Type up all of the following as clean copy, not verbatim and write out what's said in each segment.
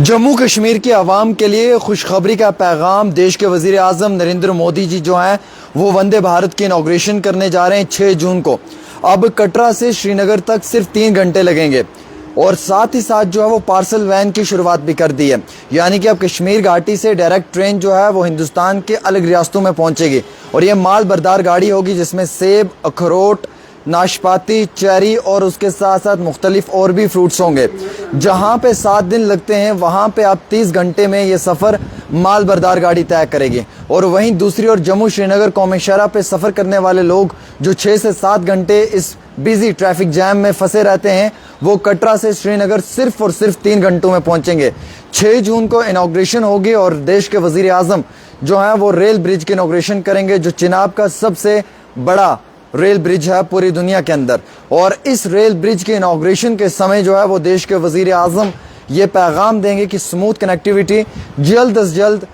जम्मू कश्मीर की आवाम के लिए खुशखबरी का पैगाम। देश के वजीर आज़म नरेंद्र मोदी जी जो हैं वो वंदे भारत की इनॉग्रेशन करने जा रहे हैं 6 जून को। अब कटरा से श्रीनगर तक सिर्फ 3 घंटे लगेंगे और साथ ही साथ जो है वो पार्सल वैन की शुरुआत भी कर दी है। यानी कि अब कश्मीर घाटी से डायरेक्ट ट्रेन जो है वो हिंदुस्तान के अलग रियासतों में पहुंचेगी और ये माल बरदार गाड़ी होगी जिसमें सेब, अखरोट, नाशपाती, चेरी और उसके साथ साथ मुख्तलिफ और भी फ्रूट्स होंगे। जहाँ पे 7 दिन लगते हैं वहाँ पे आप 30 घंटे में ये सफ़र माल बरदार गाड़ी तय करेगी। और वहीं दूसरी ओर जम्मू श्रीनगर कौमी शहरा पे सफ़र करने वाले लोग जो 6 से 7 घंटे इस बिजी ट्रैफिक जैम में फंसे रहते हैं वो कटरा से श्रीनगर सिर्फ और सिर्फ 3 घंटों में पहुँचेंगे। 6 जून को इनॉग्रेशन होगी और देश के वज़ीर आज़म जो हैं वो रेल ब्रिज की इनॉग्रेशन करेंगे जो चिनाब का सबसे बड़ा रेल ब्रिज है पूरी दुनिया के अंदर। और इस रेल ब्रिज के इनॉग्रेशन के समय जो है वो देश के वजीर आज़म ये पैगाम देंगे कि स्मूथ कनेक्टिविटी जल्द अज जल्द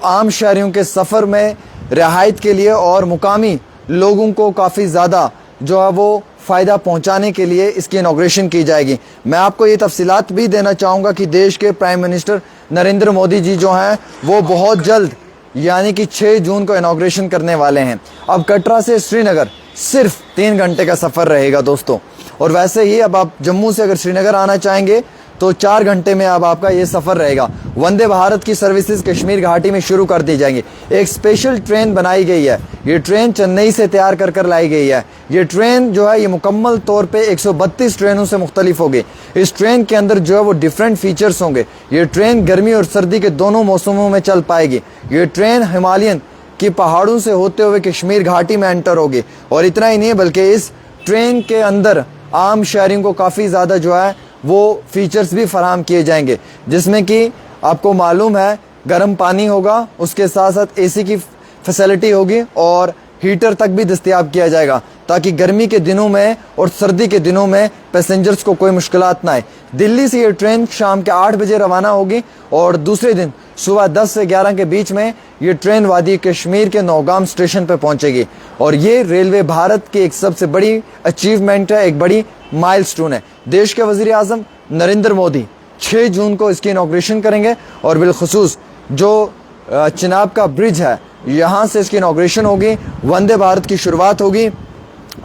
आम शहरियों के सफ़र में रिहायत के लिए और मुकामी लोगों को काफ़ी ज़्यादा जो है वो फ़ायदा पहुंचाने के लिए इसकी इनॉग्रेशन की जाएगी। मैं आपको ये तफसीलात भी देना चाहूँगा कि देश के प्राइम मिनिस्टर नरेंद्र मोदी जी जो हैं वो बहुत जल्द यानी कि 6 जून को इनॉग्रेशन करने वाले हैं। अब कटरा से श्रीनगर सिर्फ 3 घंटे का सफ़र रहेगा दोस्तों। और वैसे ही अब आप जम्मू से अगर श्रीनगर आना चाहेंगे तो 4 घंटे में अब आपका ये सफ़र रहेगा। वंदे भारत की सर्विसेज कश्मीर घाटी में शुरू कर दी जाएंगी। एक स्पेशल ट्रेन बनाई गई है। ये ट्रेन चेन्नई से तैयार कर लाई गई है। ये ट्रेन जो है ये मुकम्मल तौर पे 132 ट्रेनों से मुख्तलिफ होगी। इस ट्रेन के अंदर जो है वो डिफरेंट फीचर्स होंगे। ये ट्रेन गर्मी और सर्दी के दोनों मौसमों में चल पाएगी। ये ट्रेन हिमालयन कि पहाड़ों से होते हुए कश्मीर घाटी में एंटर होगी। और इतना ही नहीं बल्कि इस ट्रेन के अंदर आम शहरियों को काफ़ी ज़्यादा जो है वो फीचर्स भी फराहम किए जाएंगे जिसमें कि आपको मालूम है गर्म पानी होगा, उसके साथ साथ एसी की फैसिलिटी होगी और हीटर तक भी दस्तयाब किया जाएगा ताकि गर्मी के दिनों में और सर्दी के दिनों में पैसेंजर्स को कोई मुश्किलात ना आए। दिल्ली से ये ट्रेन शाम के 8 बजे रवाना होगी और दूसरे दिन सुबह 10 से 11 के बीच में ये ट्रेन वादी कश्मीर के नौगाम स्टेशन पर पहुंचेगी। और ये रेलवे भारत की एक सबसे बड़ी अचीवमेंट है, एक बड़ी माइलस्टोन है। देश के वजीर आज़म नरेंद्र मोदी 6 जून को इसकी इनॉग्रेशन करेंगे और बिलखुसूस जो चिनाब का ब्रिज है यहाँ से इसकी इनॉग्रेशन होगी, वंदे भारत की शुरुआत होगी।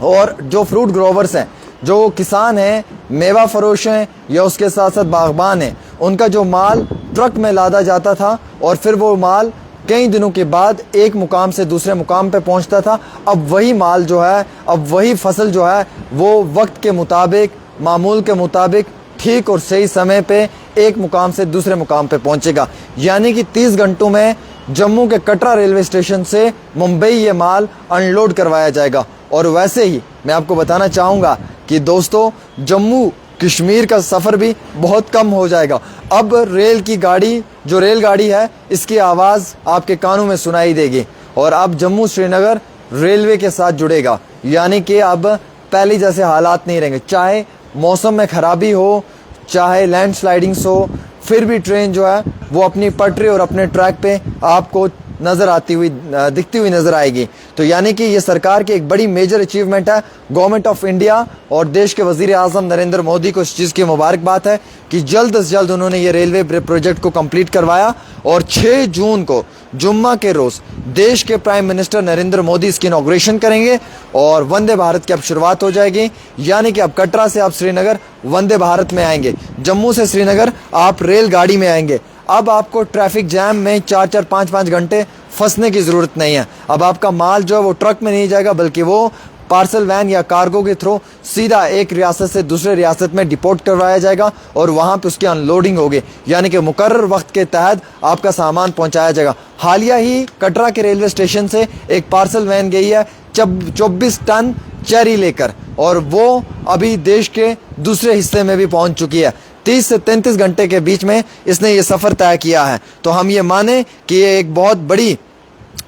और जो फ्रूट ग्रोवर्स हैं, जो किसान हैं, मेवा फरोश हैं या उसके साथ साथ बागबान हैं, उनका जो माल ट्रक में लादा जाता था और फिर वो माल कई दिनों के बाद एक मुकाम से दूसरे मुकाम पे पहुंचता था, अब वही माल जो है, अब वही फसल जो है वो वक्त के मुताबिक, मामूल के मुताबिक ठीक और सही समय पे एक मुकाम से दूसरे मुकाम पे पहुंचेगा। यानी कि 30 घंटों में जम्मू के कटरा रेलवे स्टेशन से मुंबई ये माल अनलोड करवाया जाएगा। और वैसे ही मैं आपको बताना चाहूँगा कि दोस्तों जम्मू कश्मीर का सफ़र भी बहुत कम हो जाएगा। अब रेल की गाड़ी जो रेलगाड़ी है इसकी आवाज़ आपके कानों में सुनाई देगी और अब जम्मू श्रीनगर रेलवे के साथ जुड़ेगा। यानी कि अब पहले जैसे हालात नहीं रहेंगे, चाहे मौसम में ख़राबी हो, चाहे लैंडस्लाइडिंग्स हो, फिर भी ट्रेन जो है वो अपनी पटरी और अपने ट्रैक पे आपको नज़र आती हुई दिखती हुई नज़र आएगी। तो यानी कि ये सरकार की एक बड़ी मेजर अचीवमेंट है। गवर्नमेंट ऑफ इंडिया और देश के वजीर आज़म नरेंद्र मोदी को इस चीज़ की मुबारकबाद है कि जल्द से जल्द उन्होंने ये रेलवे प्रोजेक्ट को कंप्लीट करवाया। और 6 जून को जुम्मा के रोज़ देश के प्राइम मिनिस्टर नरेंद्र मोदी इसकी इनॉग्रेशन करेंगे और वंदे भारत की अब शुरुआत हो जाएगी। यानी कि अब कटरा से आप श्रीनगर वंदे भारत में आएंगे, जम्मू से श्रीनगर आप रेलगाड़ी में आएंगे। अब आपको ट्रैफिक जैम में 4-4, 5-5 घंटे फंसने की ज़रूरत नहीं है। अब आपका माल जो है वो ट्रक में नहीं जाएगा बल्कि वो पार्सल वैन या कार्गो के थ्रू सीधा एक रियासत से दूसरे रियासत में डिपोर्ट करवाया जाएगा और वहाँ पे उसकी अनलोडिंग होगी। यानी कि मुकर्रर वक्त के तहत आपका सामान पहुँचाया जाएगा। हालिया ही कटरा के रेलवे स्टेशन से एक पार्सल वैन गई है 24 टन चेरी लेकर और वो अभी देश के दूसरे हिस्से में भी पहुँच चुकी है। 30 से 33 घंटे के बीच में इसने ये सफ़र तय किया है। तो हम ये माने कि ये एक बहुत बड़ी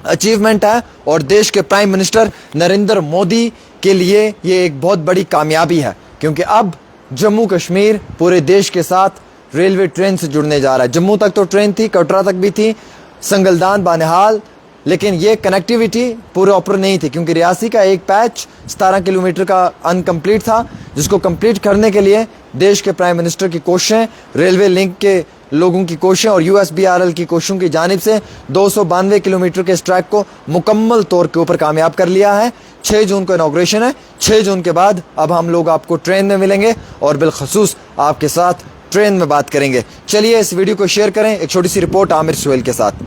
अचीवमेंट है और देश के प्राइम मिनिस्टर नरेंद्र मोदी के लिए ये एक बहुत बड़ी कामयाबी है क्योंकि अब जम्मू कश्मीर पूरे देश के साथ रेलवे ट्रेन से जुड़ने जा रहा है। जम्मू तक तो ट्रेन थी, कटरा तक भी थी, संगलदान, बानिहाल, लेकिन ये कनेक्टिविटी पूरे ऑपर नहीं थी क्योंकि रियासी का एक पैच 17 किलोमीटर का अनकम्प्लीट था जिसको कंप्लीट करने के लिए देश के प्राइम मिनिस्टर की कोशिशें, रेलवे लिंक के लोगों की कोशिशें और USBRL की कोशिशों की जानिब से 292 किलोमीटर के इस ट्रैक को मुकम्मल तौर के ऊपर कामयाब कर लिया है। 6 जून को इनॉग्रेशन है। 6 जून के बाद अब हम लोग आपको ट्रेन में मिलेंगे और बिलखसूस आपके साथ ट्रेन में बात करेंगे। चलिए इस वीडियो को शेयर करें। एक छोटी सी रिपोर्ट आमिर सुहेल के साथ।